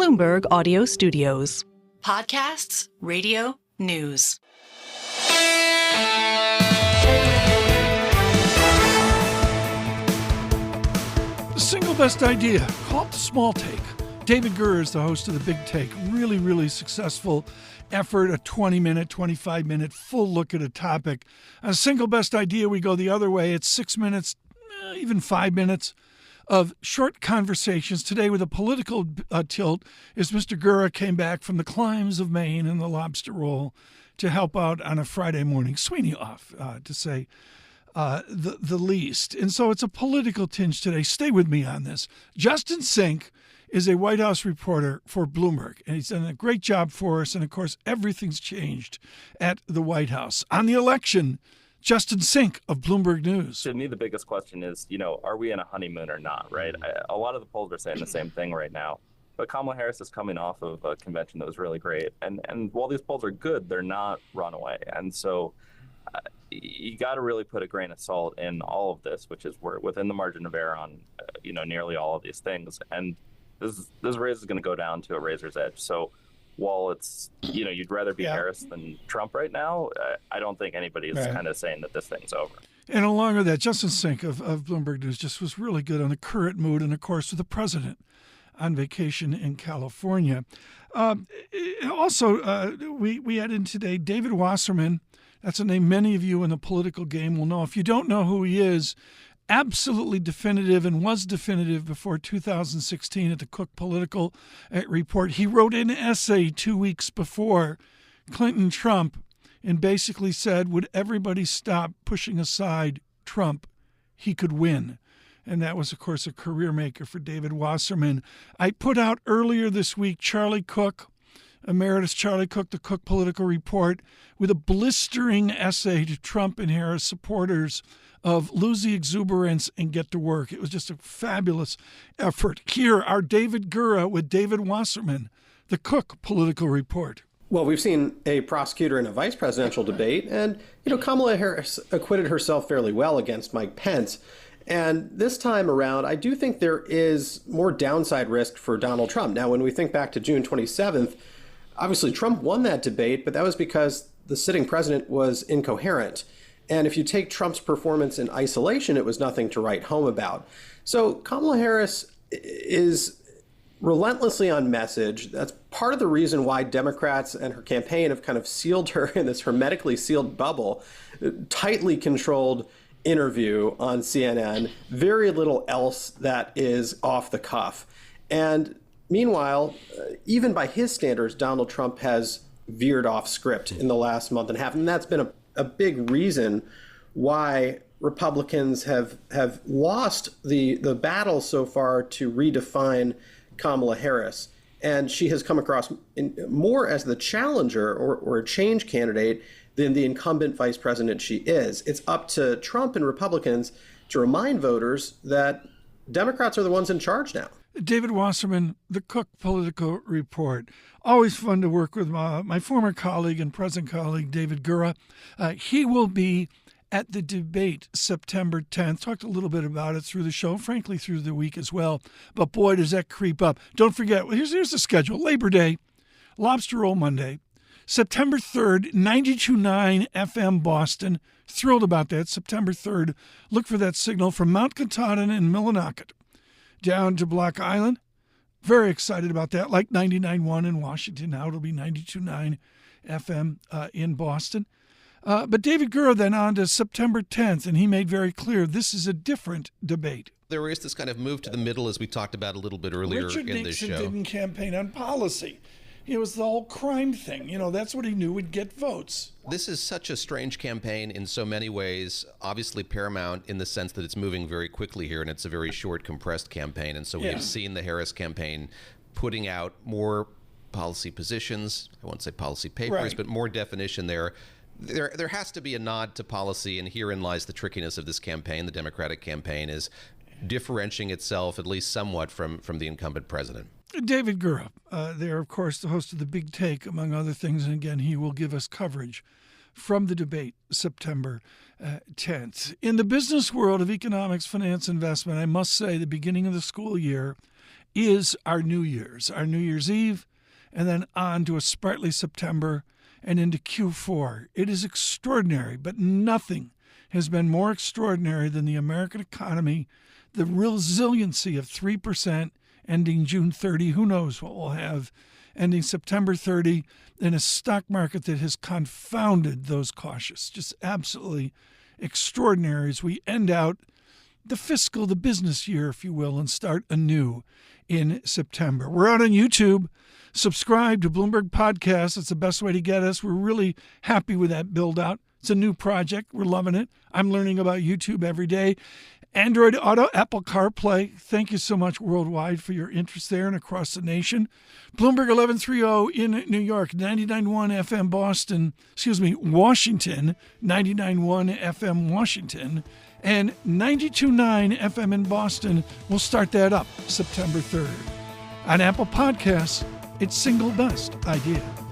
Bloomberg Audio Studios. Podcasts, radio, news. The single best idea, call it the small take. David Gura is the host of The Big Take. Really successful effort, a 20-minute, 25-minute full look at a topic. A single best idea, we go the other way. It's 6 minutes, even 5 minutes of short conversations. Today with a political tilt is Mr. Gura came back from the climes of Maine and the lobster roll to help out on a Friday morning. Sweeney off, to say the least. And so it's a political tinge today. Stay with me on this. Justin Sink is a White House reporter for Bloomberg, and he's done a great job for us. And, of course, everything's changed at the White House. On the election, Justin Sink of Bloomberg News. To me, the biggest question is, are we in a honeymoon or not, right? A lot of the polls are saying the same thing right now. But Kamala Harris is coming off of a convention that was really great. And while these polls are good, they're not runaway. And so you got to really put a grain of salt in all of this, which is we're within the margin of error on, nearly all of these things. And this race is going to go down to a razor's edge. So while it's, you'd rather be Harris than Trump right now, I don't think anybody is kind of saying that this thing's over. And along with that, Justin Sink of Bloomberg News just was really good on the current mood and, of course, with the president on vacation in California. Also, we had in today David Wasserman. That's a name many of you in the political game will know. If you don't know who he is, absolutely definitive and was definitive before 2016 at the Cook Political Report. He wrote an essay 2 weeks before Clinton-Trump and basically said, would everybody stop pushing aside Trump, he could win. And that was, of course, a career maker for David Wasserman. I put out earlier this week Charlie Cook, Emeritus Charlie Cook, the Cook Political Report, with a blistering essay to Trump and Harris supporters of lose the exuberance and get to work. It was just a fabulous effort. Here, our David Gura with David Wasserman, the Cook Political Report. Well, we've seen a prosecutor in a vice presidential debate, and, Kamala Harris acquitted herself fairly well against Mike Pence. And this time around, I do think there is more downside risk for Donald Trump. Now, when we think back to June 27th, obviously Trump won that debate, but that was because the sitting president was incoherent. And if you take Trump's performance in isolation, it was nothing to write home about. So Kamala Harris is relentlessly on message. That's part of the reason why Democrats and her campaign have kind of sealed her in this hermetically sealed bubble, tightly controlled interview on CNN, very little else that is off the cuff. And meanwhile, even by his standards, Donald Trump has veered off script in the last month and a half. And that's been a big reason why Republicans have lost the battle so far to redefine Kamala Harris. And she has come across more as the challenger or a change candidate than the incumbent vice president she is. It's up to Trump and Republicans to remind voters that Democrats are the ones in charge now. David Wasserman, the Cook Political Report. Always fun to work with my former colleague and present colleague, David Gura. He will be at the debate September 10th. Talked a little bit about it through the show, frankly, through the week as well. But boy, does that creep up. Don't forget, here's the schedule. Labor Day, Lobster Roll Monday, September 3rd, 92.9 FM Boston. Thrilled about that. September 3rd. Look for that signal from Mount Katahdin and Millinocket down to Block Island. Very excited about that. Like 99.1 in Washington. Now it'll be 92.9 FM in Boston. But David Gura then on to September 10th, and he made very clear this is a different debate. There is this kind of move to the middle, as we talked about a little bit earlier in this show. Richard Nixon didn't campaign on policy. It was the whole crime thing. That's what he knew would get votes. This is such a strange campaign in so many ways, obviously paramount in the sense that it's moving very quickly here, and it's a very short, compressed campaign. And so we've seen the Harris campaign putting out more policy positions. I won't say policy papers, but more definition there. There has to be a nod to policy, and herein lies the trickiness of this campaign. The Democratic campaign is differentiating itself, at least somewhat, from the incumbent president. David Gura, there, of course, the host of The Big Take, among other things. And again, he will give us coverage from the debate September 10th. In the business world of economics, finance, investment, I must say the beginning of the school year is our New Year's Eve, and then on to a sprightly September and into Q4. It is extraordinary, but nothing has been more extraordinary than the American economy, the resiliency of 3% ending June 30. Who knows what we'll have ending September 30 in a stock market that has confounded those cautious. Just absolutely extraordinary as we end out the business year, if you will, and start anew in September. We're out on YouTube. Subscribe to Bloomberg Podcast. It's the best way to get us. We're really happy with that build out. It's a new project. We're loving it. I'm learning about YouTube every day. Android Auto, Apple CarPlay. Thank you so much worldwide for your interest there and across the nation. Bloomberg 1130 in New York, 99.1 FM Washington, 99.1 FM Washington, and 92.9 FM in Boston. We'll start that up September 3rd. On Apple Podcasts, it's single best idea.